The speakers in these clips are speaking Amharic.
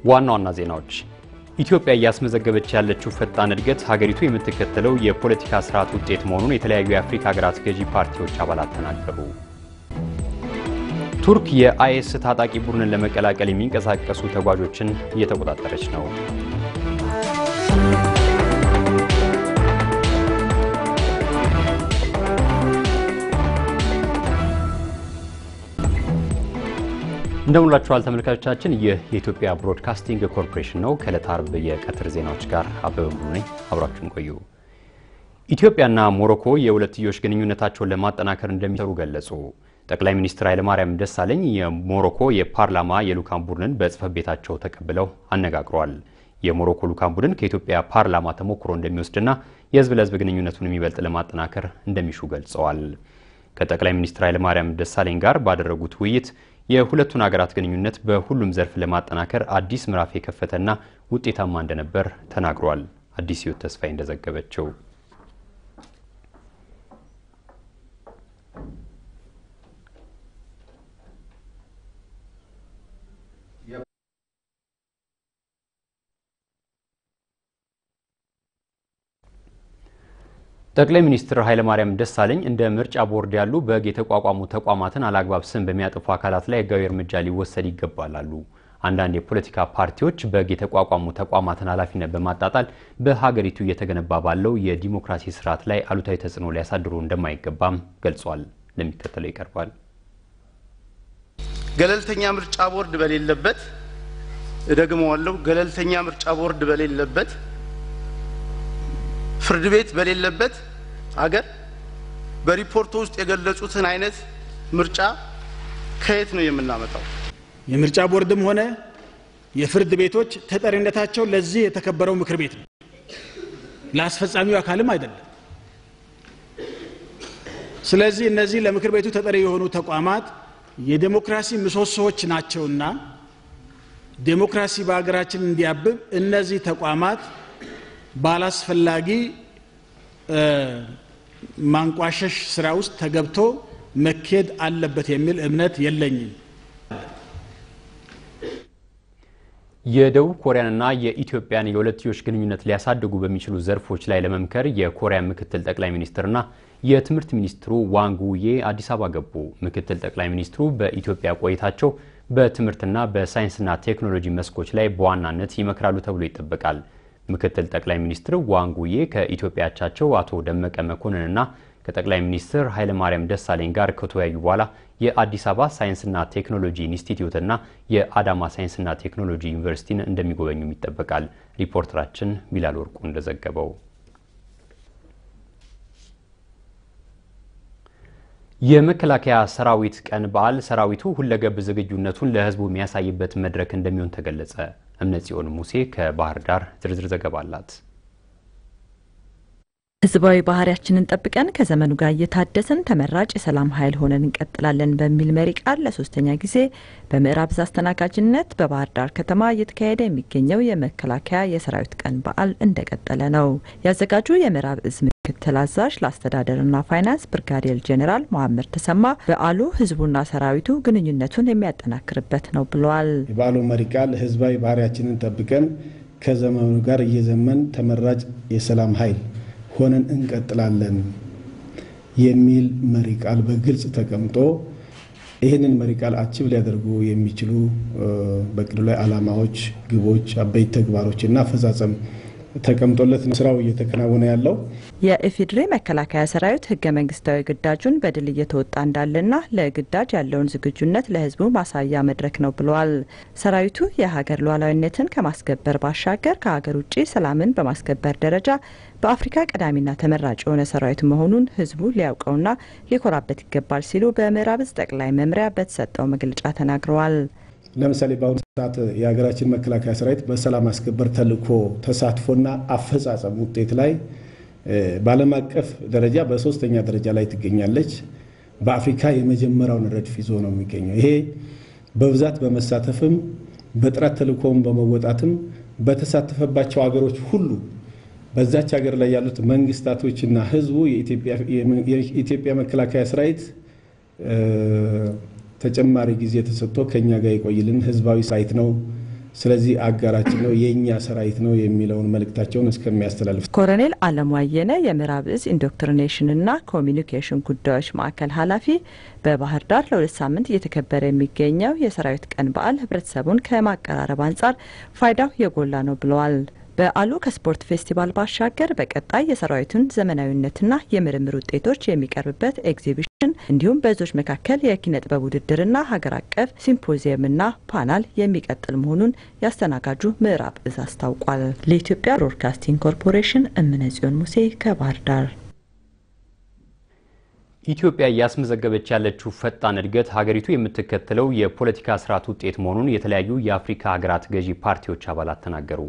ዋና ዜናዎች ኢትዮጵያ ያስመዘገበች ያለችው ፈጣን እድገት ሀገሪቱ የምትከተለው የፖለቲካ ስርዓት ውጤት መሆኑን የተለያዩ የአፍሪካ ሀገራት ገዢ ፓርቲዎች አባላት ተናገሩ። ቱርክ የአይኤስ ታጣቂ ቡድንን ለመቀላቀል የሚንቀሳቀሱ ተጓዦችን እየተቆጣጠረች ነው። እንደምንላችኋል ተመልካቾቻችን የኢትዮጵያ ብሮድካስቲንግ ኮርፖሬሽን ነው። ከዕለተ ዓርብ የቀትር ዜናዎች ጋር አበበ ነኝ። አብራችሁን ቆዩ። ኢትዮጵያና ሞሮኮ የሁለትዮሽ ግንኙነታቸውን ለማጠናከር እንደሚሰሩ ገለጹ። ጠቅላይ ሚኒስትር ኃይለማርያም ደሳለኝ የሞሮኮ የፓርላማ የልኡካን ቡድንን በጽሕፈት ቤታቸው ተቀብለው አነጋግረዋል። የሞሮኮ ልኡካን ቡድን ከኢትዮጵያ ፓርላማ ተሞክሮ እንደሚወስድና የህዝብ ለህዝብ ግንኙነቱን የሚበልጥ ለማጠናከር እንደሚሹ ገልጸዋል። ከጠቅላይ ሚኒስትር ኃይለማርያም ደሳለኝ ጋር ባደረጉት ውይይት የሁለቱን ሀገራት ግንኙነት በሁሉም ዘርፍ ለማጠናከር አዲስ ምዕራፍ የከፈተና ውጤታማ እንደነበር ተናግሯል። አዲስ ህይወት ተስፋዬ እንደዘገበችው ጠቅላይ ሚኒስትር ኃይለማርያም ደሳለኝ እንደ ምርጫ ቦርድ ያሉ በህግ የተቋቋሙ ተቋማትን አላግባብ ስም በሚያጠፉ አካላት ላይ ህጋዊ እርምጃ ሊወሰድ ይገባል አሉ። አንዳንድ የፖለቲካ ፓርቲዎች በህግ የተቋቋሙ ተቋማትን ኃላፊነት በማጣጣል በሀገሪቱ እየተገነባ ባለው የዲሞክራሲ ስርዓት ላይ አሉታዊ ተጽዕኖ ሊያሳድሩ እንደማይገባም ገልጿል። ለሚከተለው ይቀርባል። ገለልተኛ ምርጫ ቦርድ በሌለበት ደግሞዋለሁ ገለልተኛ ምርጫ ቦርድ በሌለበት ፍርድ ቤት በሌለበት አገር በሪፖርቱ ውስጥ የገለጹትን አይነት ምርጫ ከየት ነው የምናመጣው? የምርጫ ቦርድም ሆነ የፍርድ ቤቶች ተጠሪነታቸው ለዚህ የተከበረው ምክር ቤት ነው፣ ለአስፈጻሚው አካልም አይደለም። ስለዚህ እነዚህ ለምክር ቤቱ ተጠሪ የሆኑ ተቋማት የዲሞክራሲ ምሰሶዎች ናቸውና ዲሞክራሲ በአገራችን እንዲያብብ እነዚህ ተቋማት ባላስፈላጊ ማንቋሸሽ ስራ ውስጥ ተገብቶ መከድ አለበት የሚል እምነት የለኝም። የደቡብ ኮሪያንና የኢትዮጵያን የሁለትዮሽ ግንኙነት ሊያሳድጉ በሚችሉ ዘርፎች ላይ ለመምከር የኮሪያ ምክትል ጠቅላይ ሚኒስትርና የትምህርት ሚኒስትሩ ዋንግ ውዬ አዲስ አበባ ገቡ። ምክትል ጠቅላይ ሚኒስትሩ በኢትዮጵያ ቆይታቸው በትምህርትና በሳይንስና ቴክኖሎጂ መስኮች ላይ በዋናነት ይመክራሉ ተብሎ ይጠበቃል። ምክትል ጠቅላይ ሚኒስትር ዋንግ ውዬ ከኢትዮጵያ አቻቸው አቶ ደመቀ መኮንንና ከጠቅላይ ሚኒስትር ኃይለማርያም ደሳለኝ ጋር ከተወያዩ በኋላ የአዲስ አበባ ሳይንስና ቴክኖሎጂ ኢንስቲትዩትና የአዳማ ሳይንስና ቴክኖሎጂ ዩኒቨርሲቲን እንደሚጎበኙም ይጠበቃል። ሪፖርተራችን ሚላል ወርቁ እንደዘገበው የመከላከያ ሰራዊት ቀን በዓል ሰራዊቱ ሁለገብ ዝግጁነቱን ለህዝቡ የሚያሳይበት መድረክ እንደሚሆን ተገለጸ። እምነት ጽዮን ሙሴ ከባህር ዳር ዝርዝር ዘገባ አላት። ህዝባዊ ባህሪያችንን ጠብቀን ከዘመኑ ጋር እየታደሰን ተመራጭ የሰላም ኃይል ሆነን እንቀጥላለን በሚል መሪ ቃል ለሶስተኛ ጊዜ በምዕራብ ዕዝ አስተናጋጅነት በባህር ዳር ከተማ እየተካሄደ የሚገኘው የመከላከያ የሰራዊት ቀን በዓል እንደቀጠለ ነው። ያዘጋጁ የምዕራብ ዕዝ ምክትል አዛዥ ለአስተዳደርና ፋይናንስ ብርጋዴር ጄኔራል መሐመድ ተሰማ በዓሉ ህዝቡና ሰራዊቱ ግንኙነቱን የሚያጠናክርበት ነው ብለዋል። የበዓሉ መሪ ቃል ህዝባዊ ባህሪያችንን ጠብቀን ከዘመኑ ጋር እየዘመን ተመራጭ የሰላም ኃይል ሆነን እንቀጥላለን የሚል መሪ ቃል በግልጽ ተቀምጦ ይሄንን መሪ ቃል አቺቭ ሊያደርጉ የሚችሉ በቅዱ ላይ አላማዎች፣ ግቦች፣ አበይት ተግባሮችና አፈጻጸም ተቀምጦለት ስራው እየተከናወነ ያለው የኢፌዴሪ መከላከያ ሰራዊት ህገ መንግስታዊ ግዳጁን በድል እየተወጣ እንዳለና ለግዳጅ ያለውን ዝግጁነት ለህዝቡ ማሳያ መድረክ ነው ብለዋል። ሰራዊቱ የሀገር ሉዓላዊነትን ከማስከበር ባሻገር ከሀገር ውጪ ሰላምን በማስከበር ደረጃ በአፍሪካ ቀዳሚና ተመራጭ የሆነ ሰራዊት መሆኑን ህዝቡ ሊያውቀውና ሊኮራበት ይገባል ሲሉ በምዕራብ ዕዝ ጠቅላይ መምሪያ በተሰጠው መግለጫ ተናግረዋል። ለምሳሌ በአሁኑ ሰዓት የሀገራችን መከላከያ ሰራዊት በሰላም ማስከበር ተልዕኮ ተሳትፎና አፈጻጸም ውጤት ላይ በዓለም አቀፍ ደረጃ በሶስተኛ ደረጃ ላይ ትገኛለች። በአፍሪካ የመጀመሪያውን ረድፍ ይዞ ነው የሚገኘው። ይሄ በብዛት በመሳተፍም በጥራት ተልዕኮውን በመወጣትም በተሳተፈባቸው ሀገሮች ሁሉ በዛች ሀገር ላይ ያሉት መንግስታቶችና ህዝቡ የኢትዮጵያ መከላከያ ሰራዊት ተጨማሪ ጊዜ ተሰጥቶ ከኛ ጋር ይቆይልን ህዝባዊ ሰራዊት ነው ስለዚህ አጋራችን ነው የኛ ሰራዊት ነው የሚለውን መልእክታቸውን እስከሚያስተላልፍ ኮሎኔል አለሙ አየነ የምዕራብ እዝ ኢንዶክትሪኔሽንና ኮሚኒኬሽን ጉዳዮች ማዕከል ኃላፊ በባህር ዳር ለ2 ሳምንት እየተከበረ የሚገኘው የሰራዊት ቀን በዓል ህብረተሰቡን ከማቀራረብ አንጻር ፋይዳው የጎላ ነው ብለዋል። በዓሉ ከስፖርት ፌስቲቫል ባሻገር በቀጣይ የሰራዊቱን ዘመናዊነትና የምርምር ውጤቶች የሚቀርብበት ኤግዚቢሽን እንዲሁም በዞች መካከል የኪነ ጥበብ ውድድርና ሀገር አቀፍ ሲምፖዚየምና ፓናል የሚቀጥል መሆኑን ያስተናጋጁ ምዕራብ እዝ አስታውቋል። ለኢትዮጵያ ብሮድካስቲንግ ኮርፖሬሽን እምነጽዮን ሙሴ ከባህር ዳር። ኢትዮጵያ እያስመዘገበች ያለችው ፈጣን እድገት ሀገሪቱ የምትከተለው የፖለቲካ ስርዓት ውጤት መሆኑን የተለያዩ የአፍሪካ ሀገራት ገዢ ፓርቲዎች አባላት ተናገሩ።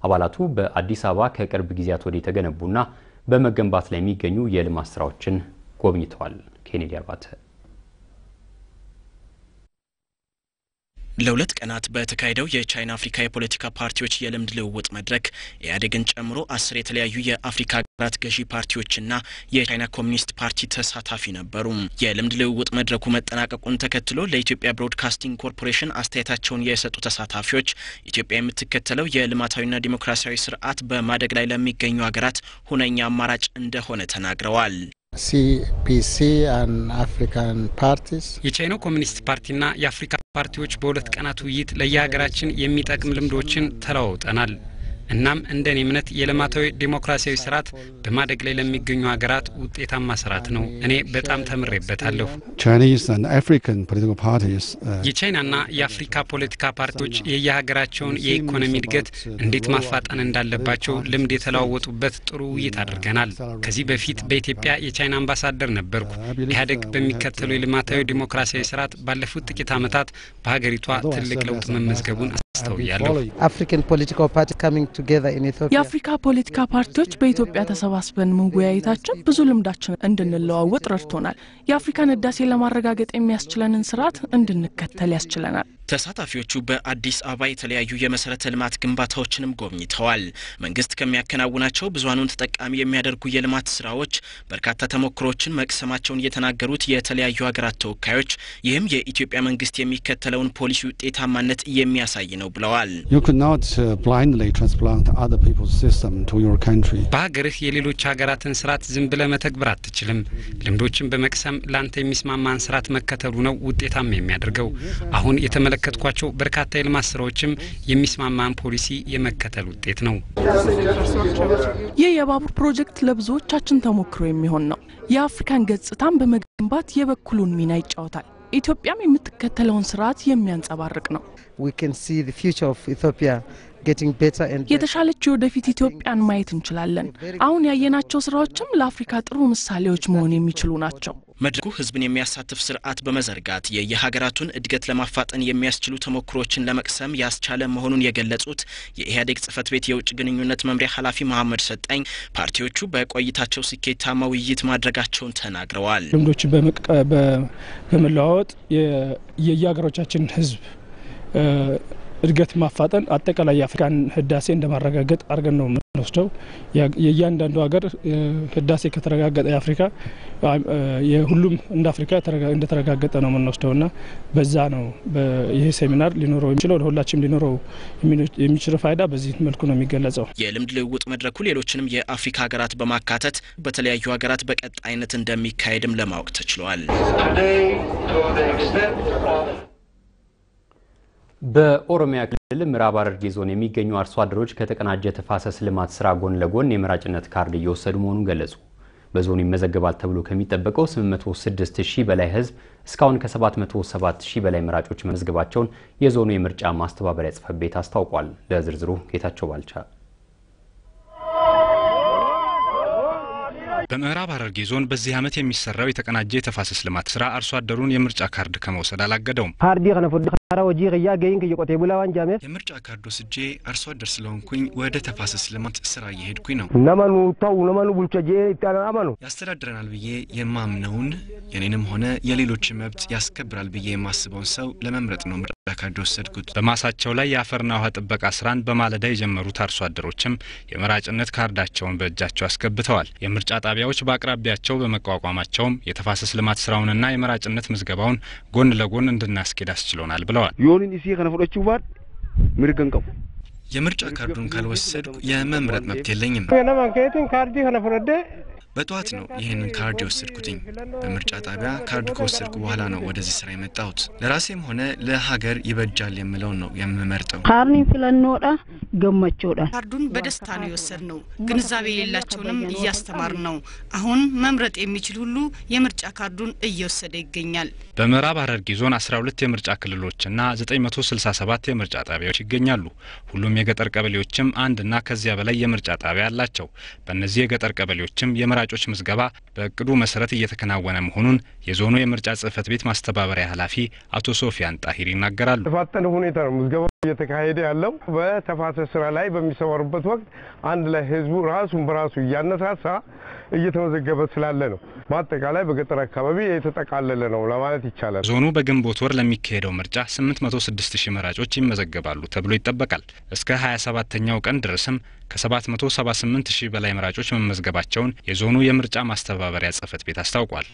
አባላቱ በአዲስ አበባ ከቅርብ ጊዜያት ወዲህ የተገነቡና በመገንባት ላይ የሚገኙ የልማት ስራዎችን ጎብኝተዋል። ኬኔዲ አባተ ለሁለት ቀናት በተካሄደው የቻይና አፍሪካ የፖለቲካ ፓርቲዎች የልምድ ልውውጥ መድረክ ኢህአዴግን ጨምሮ 10 የተለያዩ የአፍሪካ ሀገራት ገዢ ፓርቲዎችና የቻይና ኮሚኒስት ፓርቲ ተሳታፊ ነበሩ። የልምድ ልውውጥ መድረኩ መጠናቀቁን ተከትሎ ለኢትዮጵያ ብሮድካስቲንግ ኮርፖሬሽን አስተያየታቸውን የሰጡ ተሳታፊዎች ኢትዮጵያ የምትከተለው የልማታዊና ዲሞክራሲያዊ ስርዓት በማደግ ላይ ለሚገኙ ሀገራት ሁነኛ አማራጭ እንደሆነ ተናግረዋል። CPC and African parties የቻይና ኮሚኒስት ፓርቲና የአፍሪካ ፓርቲዎች በሁለት ቀናት ውይይት ለየሀገራችን የሚጠቅም ልምዶችን ተለዋውጠናል። እናም እንደኔ እምነት የልማታዊ ዲሞክራሲያዊ ስርዓት በማደግ ላይ ለሚገኙ ሀገራት ውጤታማ ስርዓት ነው። እኔ በጣም ተምሬበታለሁ። Chinese and African political parties የቻይናና የአፍሪካ ፖለቲካ ፓርቲዎች የየሀገራቸውን የኢኮኖሚ እድገት እንዴት ማፋጠን እንዳለባቸው ልምድ የተለዋወጡበት ጥሩ ውይይት አድርገናል። ከዚህ በፊት በኢትዮጵያ የቻይና አምባሳደር ነበርኩ። ኢህአዴግ በሚከተለው የልማታዊ ዲሞክራሲያዊ ስርዓት ባለፉት ጥቂት ዓመታት በሀገሪቷ ትልቅ ለውጥ መመዝገቡን አስተውያለሁ። African political parties coming together in Ethiopia የአፍሪካ ፖለቲካ ፓርቲዎች በኢትዮጵያ ተሰባስበን መወያየታችን ብዙ ልምዳችን እንድንለዋወጥ ረድቶናል። የአፍሪካን ህዳሴ ለማረጋገጥ የሚያስችለንን ስርዓት እንድንከተል ያስችለናል። ተሳታፊዎቹ በአዲስ አበባ የተለያዩ የመሰረተ ልማት ግንባታዎችንም ጎብኝተዋል። መንግስት ከሚያከናውናቸው ብዙሃኑን ተጠቃሚ የሚያደርጉ የልማት ስራዎች በርካታ ተሞክሮችን መቅሰማቸውን የተናገሩት የተለያዩ ሀገራት ተወካዮች ይህም የኢትዮጵያ መንግስት የሚከተለውን ፖሊሲ ውጤታማነት የሚያሳይ ነው ብለዋል። You could not blindly transplant other people's system to your country. በሀገርህ የሌሎች ሀገራትን ስርዓት ዝም ብለህ መተግበር አትችልም። ልምዶችን በመቅሰም ላንተ የሚስማማን ስርዓት መከተሉ ነው ውጤታማ የሚያደርገው። አሁን የተመለከትኳቸው በርካታ የልማት ስራዎችም የሚስማማን ፖሊሲ የመከተል ውጤት ነው። ይህ የባቡር ፕሮጀክት ለብዙዎቻችን ተሞክሮ የሚሆን ነው። የአፍሪካን ገጽታን በመገንባት የበኩሉን ሚና ይጫወታል። ኢትዮጵያም የምትከተለውን ስርዓት የሚያንጸባርቅ ነው። we can see the future of Ethiopia getting better and የተሻለች ወደፊት ኢትዮጵያን ማየት እንችላለን። አሁን ያየናቸው ስራዎችም ለአፍሪካ ጥሩ ምሳሌዎች መሆን የሚችሉ ናቸው። መድረኩ ህዝብን የሚያሳትፍ ስርዓት በመዘርጋት የየሀገራቱን እድገት ለማፋጠን የሚያስችሉ ተሞክሮችን ለመቅሰም ያስቻለ መሆኑን የገለጹት የኢህአዴግ ጽህፈት ቤት የውጭ ግንኙነት መምሪያ ኃላፊ መሐመድ ሰጣኝ ፓርቲዎቹ በቆይታቸው ስኬታማ ውይይት ማድረጋቸውን ተናግረዋል። ልምዶችን በመለዋወጥ የየሀገሮቻችን ህዝብ እድገት ማፋጠን አጠቃላይ የአፍሪካን ህዳሴ እንደማረጋገጥ አርገን ነው የምንወስደው። የእያንዳንዱ ሀገር ህዳሴ ከተረጋገጠ የአፍሪካ የሁሉም እንደ አፍሪካ እንደተረጋገጠ ነው የምንወስደውና በዛ ነው ይሄ ሴሚናር ሊኖረው የሚችለው ለሁላችንም ሊኖረው የሚችለው ፋይዳ በዚህ መልኩ ነው የሚገለጸው። የልምድ ልውውጥ መድረኩ ሌሎችንም የአፍሪካ ሀገራት በማካተት በተለያዩ ሀገራት በቀጣይነት እንደሚካሄድም ለማወቅ ተችሏል። በኦሮሚያ ክልል ምዕራብ ሐረርጌ ዞን የሚገኙ አርሶ አደሮች ከተቀናጀ ተፋሰስ ልማት ስራ ጎን ለጎን የመራጭነት ካርድ እየወሰዱ መሆኑን ገለጹ። በዞኑ ይመዘገባል ተብሎ ከሚጠበቀው 806,000 በላይ ህዝብ እስካሁን ከ707,000 በላይ መራጮች መመዝገባቸውን የዞኑ የምርጫ ማስተባበሪያ ጽሕፈት ቤት አስታውቋል። ለዝርዝሩ ጌታቸው ባልቻ። በምዕራብ ሐረርጌ ዞን በዚህ ዓመት የሚሰራው የተቀናጀ የተፋሰስ ልማት ስራ አርሶ አደሩን የምርጫ ካርድ ከመውሰድ አላገደውም። የምርጫ ካርድ ወስጄ አርሶ አደር ስለሆንኩኝ ወደ ተፋሰስ ልማት ስራ እየሄድኩኝ ነው። ያስተዳድረናል ብዬ የማምነውን የኔንም ሆነ የሌሎች መብት ያስከብራል ብዬ የማስበውን ሰው ለመምረጥ ነው ምርጫ ካርድ ወሰድኩት። በማሳቸው ላይ የአፈርና ውሃ ጥበቃ ስራን በማለዳ የጀመሩት አርሶ አደሮችም የመራጭነት ካርዳቸውን በእጃቸው አስገብተዋል። የምርጫ ጣቢያዎች በአቅራቢያቸው በመቋቋማቸውም የተፋሰስ ልማት ስራውንና የመራጭነት ምዝገባውን ጎን ለጎን እንድናስኬድ አስችሎናል ብለዋል። mirgan qabu የምርጫ ካርዱን ካልወሰድኩ የመምረጥ መብት የለኝም። በጧት ነው ይሄንን ካርድ የወሰድኩትኝ። በምርጫ ጣቢያ ካርድ ከወሰድኩ በኋላ ነው ወደዚህ ስራ የመጣሁት። ለራሴም ሆነ ለሀገር ይበጃል የምለው ነው የምመርጠው። ካርኒን ፍለኖዳ ገመቾዳ ካርዱን በደስታ ነው የወሰድነው። ግንዛቤ የሌላቸውንም እያስተማርን ነው። አሁን መምረጥ የሚችል ሁሉ የምርጫ ካርዱን እየወሰደ ይገኛል። በምዕራብ ሐረርጌ ዞን 12 የምርጫ ክልሎችና 967 የምርጫ ጣቢያዎች ይገኛሉ። ሁሉም የገጠር ቀበሌዎችም አንድና ከዚያ በላይ የምርጫ ጣቢያ አላቸው። በእነዚህ የገጠር ቀበሌዎችም የምርጫ ምዝገባ በእቅዱ መሰረት እየተከናወነ መሆኑን የዞኑ የምርጫ ጽህፈት ቤት ማስተባበሪያ ኃላፊ አቶ ሶፊያን ጣሂር ይናገራሉ። ተፋጠነ ሁኔታ ነው ምዝገባው እየተካሄደ ያለው። በተፋሰስ ስራ ላይ በሚሰማሩበት ወቅት አንድ ላይ ህዝቡ ራሱን በራሱ እያነሳሳ እየተመዘገበ ስላለ ነው። በአጠቃላይ በገጠር አካባቢ የተጠቃለለ ነው ለማለት ይቻላል። ዞኑ በግንቦት ወር ለሚካሄደው ምርጫ 806,000 መራጮች ይመዘገባሉ ተብሎ ይጠበቃል። እስከ 27ኛው ቀን ድረስም ከ778,000 በላይ መራጮች መመዝገባቸውን የዞኑ የምርጫ ማስተባበሪያ ጽህፈት ቤት አስታውቋል።